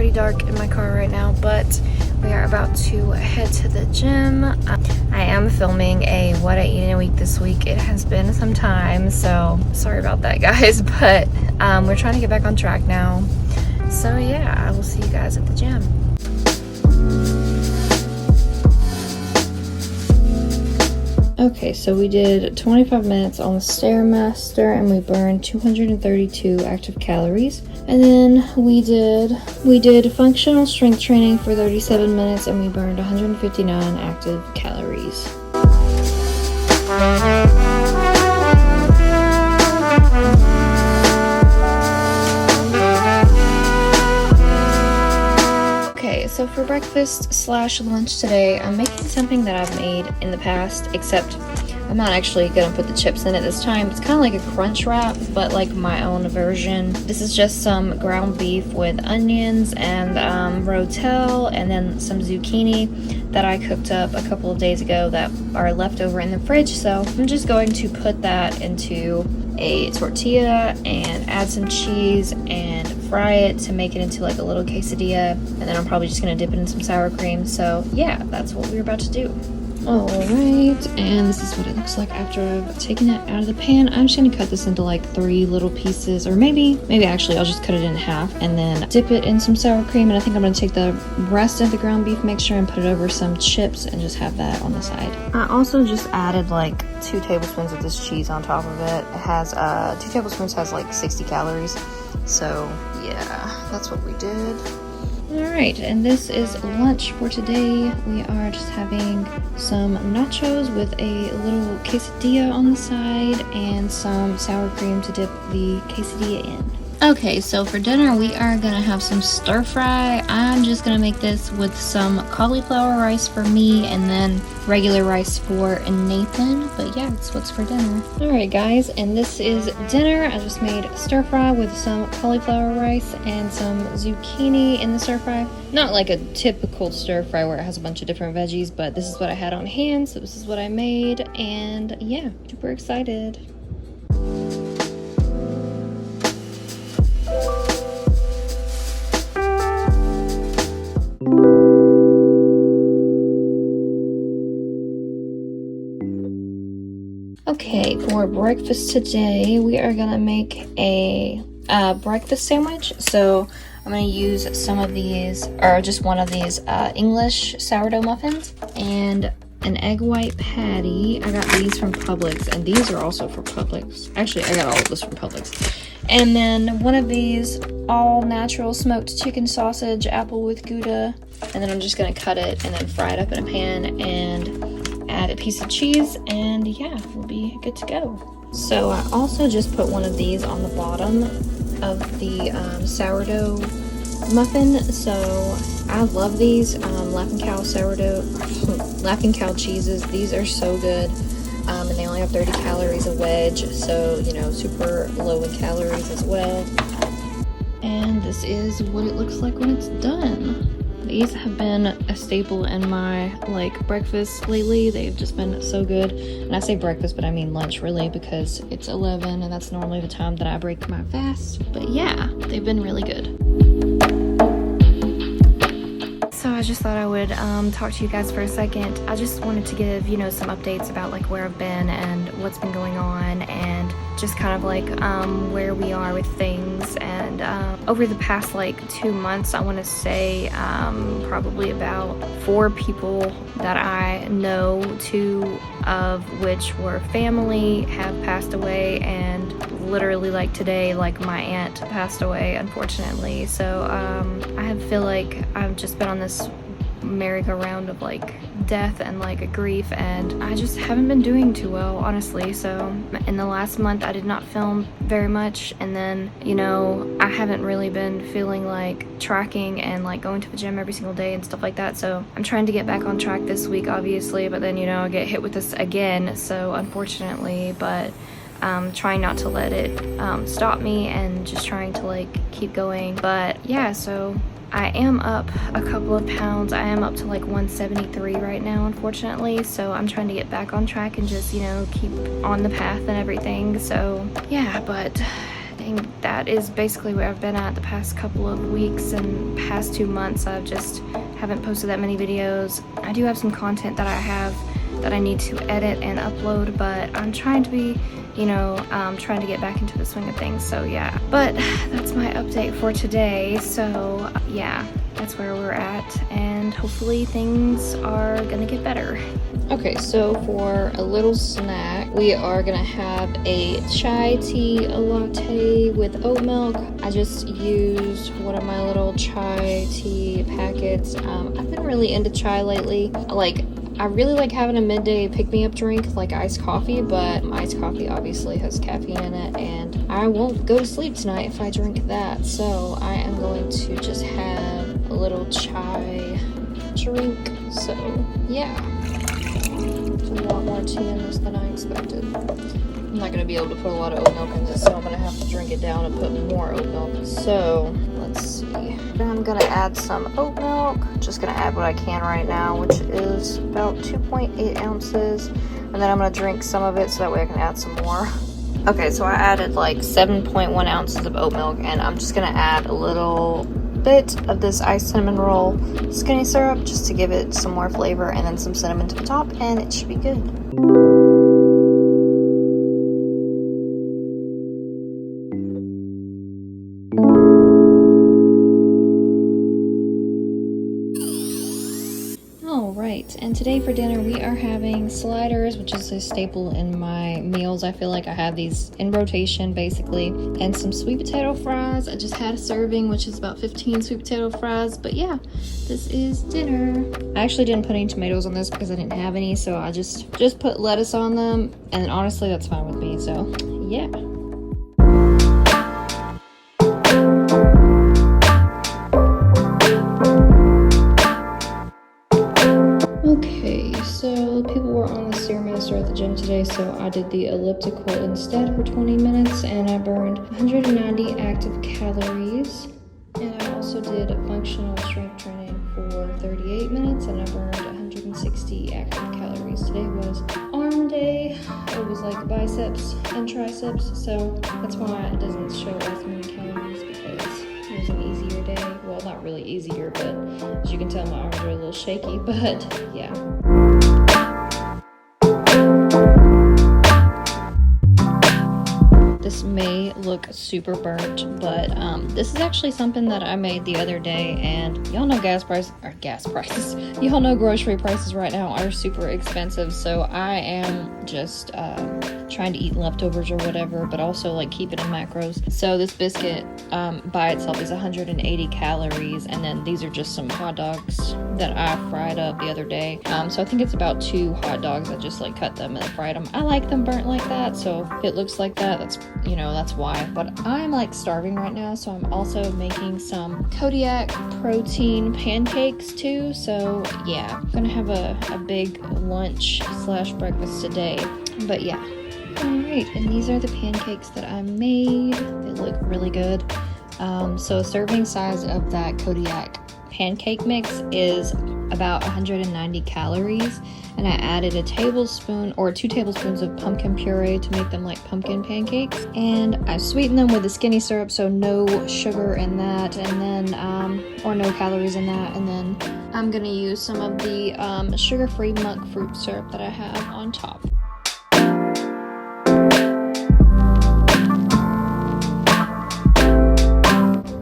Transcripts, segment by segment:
pretty dark in my car right now, but we are about to head to the gym. I am filming a what I eat in a week this week. It has been some time, so sorry about that, guys, but we're trying to get back on track now. So yeah, I will see you guys at the gym. Okay, so we did 25 minutes on the Stairmaster and we burned 232 active calories. And then we did functional strength training for 37 minutes and we burned 159 active calories. Okay, so for breakfast / lunch today, I'm making something that I've made in the past, except I'm not actually gonna put the chips in it this time. It's kind of like a crunch wrap, but like my own version. This is just some ground beef with onions and rotel, and then some zucchini that I cooked up a couple of days ago that are left over in the fridge. So I'm just going to put that into a tortilla and add some cheese and fry it to make it into like a little quesadilla, and then I'm probably just gonna dip it in some sour cream. So yeah, that's what we're about to do. Alright, and this is what it looks like after I've taken it out of the pan. I'm just gonna cut this into like 3 little pieces, or maybe actually I'll just cut it in half and then dip it in some sour cream. And I think I'm gonna take the rest of the ground beef mixture and put it over some chips and just have that on the side. I also just added like 2 tablespoons of this cheese on top of it. It has 2 tablespoons has like 60 calories. So yeah, that's what we did. Alright, and this is lunch for today. We are just having some nachos with a little quesadilla on the side and some sour cream to dip the quesadilla in. Okay, so for dinner we are gonna have some stir fry. I'm just gonna make this with some cauliflower rice for me and then regular rice for Nathan. But yeah, that's what's for dinner. Alright guys, and this is dinner. I just made stir fry with some cauliflower rice and some zucchini in the stir fry. Not like a typical stir fry where it has a bunch of different veggies, but this is what I had on hand, so this is what I made, and yeah, super excited. Okay, for breakfast today, we are gonna make a breakfast sandwich. So I'm gonna use some of these, or just one of these English sourdough muffins and an egg white patty. I got these from Publix, and these are also from Publix. Actually, I got all of this from Publix. And then one of these all natural smoked chicken sausage, apple with Gouda. And then I'm just gonna cut it and then fry it up in a pan and add a piece of cheese, and yeah, we'll be good to go. So I also just put one of these on the bottom of the sourdough muffin. So I love these Laughing Cow sourdough, Laughing Cow cheeses. These are so good, and they only have 30 calories a wedge, so you know, super low in calories as well. And this is what it looks like when it's done. These have been a staple in my like breakfast lately. They've just been so good. And I say breakfast, but I mean lunch really, because it's 11 and that's normally the time that I break my fast. But yeah, they've been really good. So I just thought I would talk to you guys for a second. I just wanted to give, you know, some updates about like where I've been and what's been going on, and just kind of like where we are with things. And over the past like 2 months, I want to say probably about 4 people that I know, 2 of which were family, have passed away. And literally like today, like my aunt passed away, unfortunately. So I feel like I've just been on this merry-go-round of like death and like grief, and I just haven't been doing too well, honestly. So in the last month I did not film very much, and then, you know, I haven't really been feeling like tracking and like going to the gym every single day and stuff like that. So I'm trying to get back on track this week, obviously, but then, you know, I get hit with this again, so unfortunately, but trying not to let it stop me and just trying to like keep going. But yeah, so I am up a couple of pounds. I am up to like 173 right now, unfortunately. So I'm trying to get back on track and just, you know, keep on the path and everything. So yeah, but And that is basically where I've been at the past couple of weeks and past 2 months. I've just haven't posted that many videos. I do have some content that I need to edit and upload, but I'm trying to be, you know, trying to get back into the swing of things. So yeah, but that's my update for today. So yeah, that's where we're at, and hopefully things are gonna get better. Okay, so for a little snack, we are gonna have a chai tea latte with oat milk. I just used one of my little chai tea packets. I've been really into chai lately. I really like having a midday pick-me-up drink like iced coffee, but iced coffee obviously has caffeine in it, and I won't go to sleep tonight if I drink that. So I am going to just have a little chai drink. So yeah, it's a lot more tea in this than I expected. I'm not going to be able to put a lot of oat milk in this, so I'm going to have to drink it down and put more oat milk. So let's see. I'm going to add some oat milk. Just going to add what I can right now, which is about 2.8 ounces. And then I'm going to drink some of it so that way I can add some more. Okay, so I added like 7.1 ounces of oat milk, and I'm just going to add a little bit of this iced cinnamon roll skinny syrup just to give it some more flavor, and then some cinnamon to the top, and it should be good. Alright, and today for dinner we are having sliders, which is a staple in my meals. I feel like I have these in rotation basically, and some sweet potato fries. I just had a serving, which is about 15 sweet potato fries, but yeah, this is dinner. I actually didn't put any tomatoes on this because I didn't have any, so I just put lettuce on them, and honestly that's fine with me, so yeah. Okay, so people were on the Stairmaster at the gym today, so I did the elliptical instead for 20 minutes, and I burned 190 active calories. And I also did functional strength training for 38 minutes, and I burned 160 active calories. Today was arm day. It was like biceps and triceps, so that's why it doesn't show as many calories, because it was an easier day. Well, not really easier, but as you can tell, my arms are a little shaky, but yeah. This may look super burnt, but this is actually something that I made the other day, and y'all know y'all know grocery prices right now are super expensive, so I am just trying to eat leftovers or whatever, but also like keep it in macros. So this biscuit by itself is 180 calories, and then these are just some hot dogs that I fried up the other day. So I think it's about 2 hot dogs. I just like cut them and fried them. I like them burnt like that, so if it looks like that, that's why. But I'm like starving right now, so I'm also making some Kodiak protein pancakes too. So yeah, I'm gonna have a big lunch / breakfast today. But yeah. Alright, and these are the pancakes that I made. They look really good. So a serving size of that Kodiak pancake mix is about 190 calories, and I added a tablespoon or 2 tablespoons of pumpkin puree to make them like pumpkin pancakes, and I sweetened them with the skinny syrup, so no sugar in that, and then or no calories in that, and then I'm gonna use some of the sugar-free monk fruit syrup that I have on top.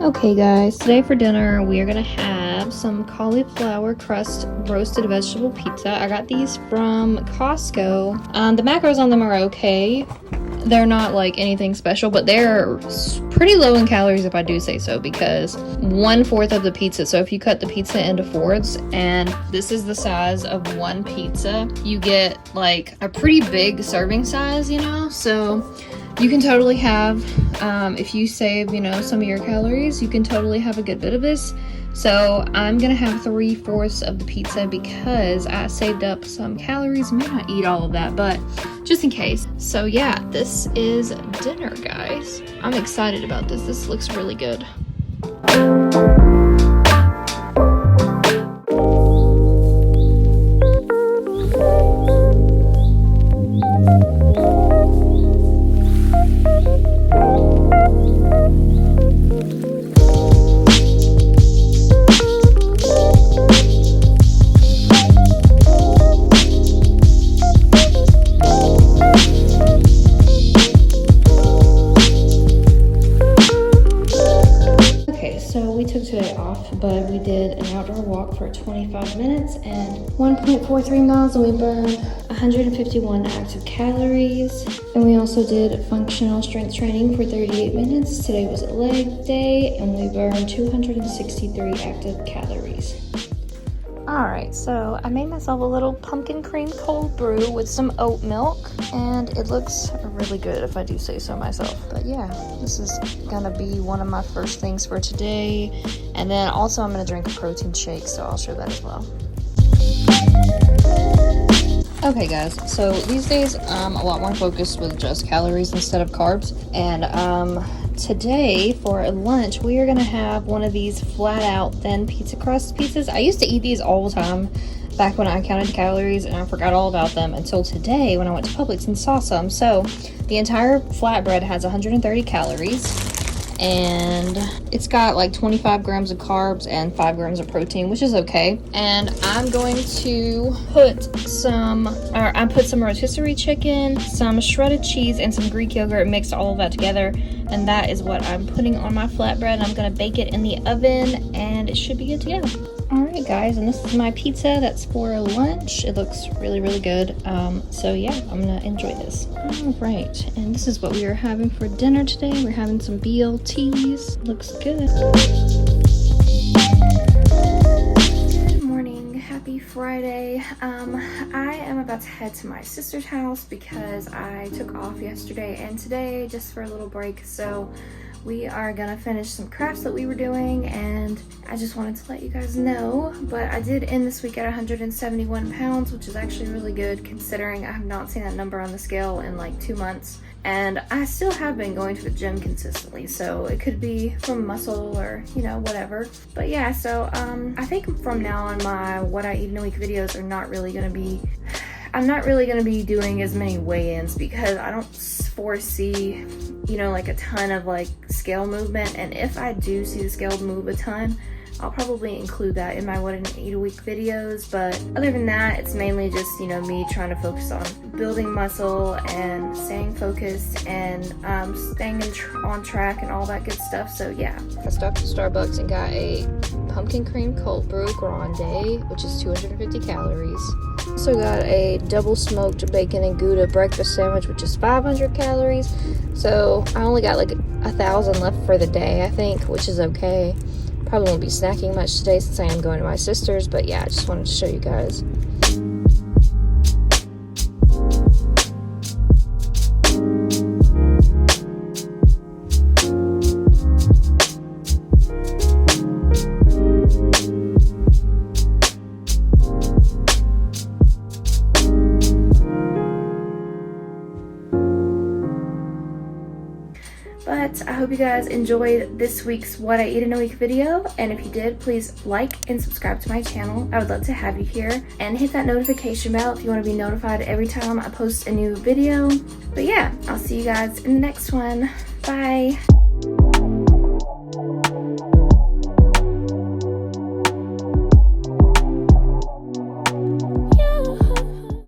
Okay guys, today for dinner we are gonna have some cauliflower crust roasted vegetable pizza. I got these from Costco. The macros on them are okay. They're not like anything special, but they're pretty low in calories if I do say so, because 1/4 of the pizza, so if you cut the pizza into 4ths, and this is the size of 1 pizza, you get like a pretty big serving size, so you can totally have, if you save, some of your calories, you can totally have a good bit of this. So I'm gonna have 3/4 of the pizza because I saved up some calories. I may not eat all of that, but just in case. So yeah, this is dinner, guys. I'm excited about this. This looks really good. for 25 minutes and 1.43 miles, and we burned 151 active calories. And we also did functional strength training for 38 minutes. Today was a leg day, and we burned 263 active calories. Alright, so I made myself a little pumpkin cream cold brew with some oat milk, and it looks really good if I do say so myself. But yeah, this is gonna be one of my first things for today. And then also I'm gonna drink a protein shake, so I'll show that as well. Okay guys, so these days I'm a lot more focused with just calories instead of carbs. And today for lunch we are gonna have one of these flat out thin pizza crust pizzas. I used to eat these all the time back when I counted calories, and I forgot all about them until today when I went to Publix and saw some. So the entire flatbread has 130 calories, and it's got like 25 grams of carbs and 5 grams of protein, which is okay. And I'm going to put some rotisserie chicken, some shredded cheese, and some Greek yogurt, mixed all of that together, and that is what I'm putting on my flatbread. I'm gonna bake it in the oven, and it should be good to go. Alright guys, and this is my pizza that's for lunch. It looks really, really good. So yeah, I'm gonna enjoy this. Alright, and this is what we are having for dinner today. We're having some BLTs. Looks good. Good morning, happy Friday. I am about to head to my sister's house because I took off yesterday and today just for a little break. So we are gonna finish some crafts that we were doing, and I just wanted to let you guys know. But I did end this week at 171 pounds, which is actually really good considering I have not seen that number on the scale in like 2 months. And I still have been going to the gym consistently, so it could be from muscle or, you know, whatever. But yeah, so I think from now on my what I eat in a week videos are not really gonna be, I'm not really gonna be doing as many weigh-ins because I don't foresee, you know, like a ton of like scale movement. And if I do see the scale move a ton, I'll probably include that in my what I eat a week videos. But other than that, it's mainly just, you know, me trying to focus on building muscle and staying focused and staying on track and all that good stuff. So yeah, I stopped at Starbucks and got a pumpkin cream cold brew grande, which is 250 calories. Also got a double smoked bacon and Gouda breakfast sandwich, which is 500 calories. So I only got like 1,000 left for the day, I think, which is okay. Probably won't be snacking much today since I am going to my sister's, but yeah, I just wanted to show you guys. But I hope you guys enjoyed this week's What I Eat in a Week video. And if you did, please like and subscribe to my channel. I would love to have you here. And hit that notification bell if you want to be notified every time I post a new video. But yeah, I'll see you guys in the next one. Bye.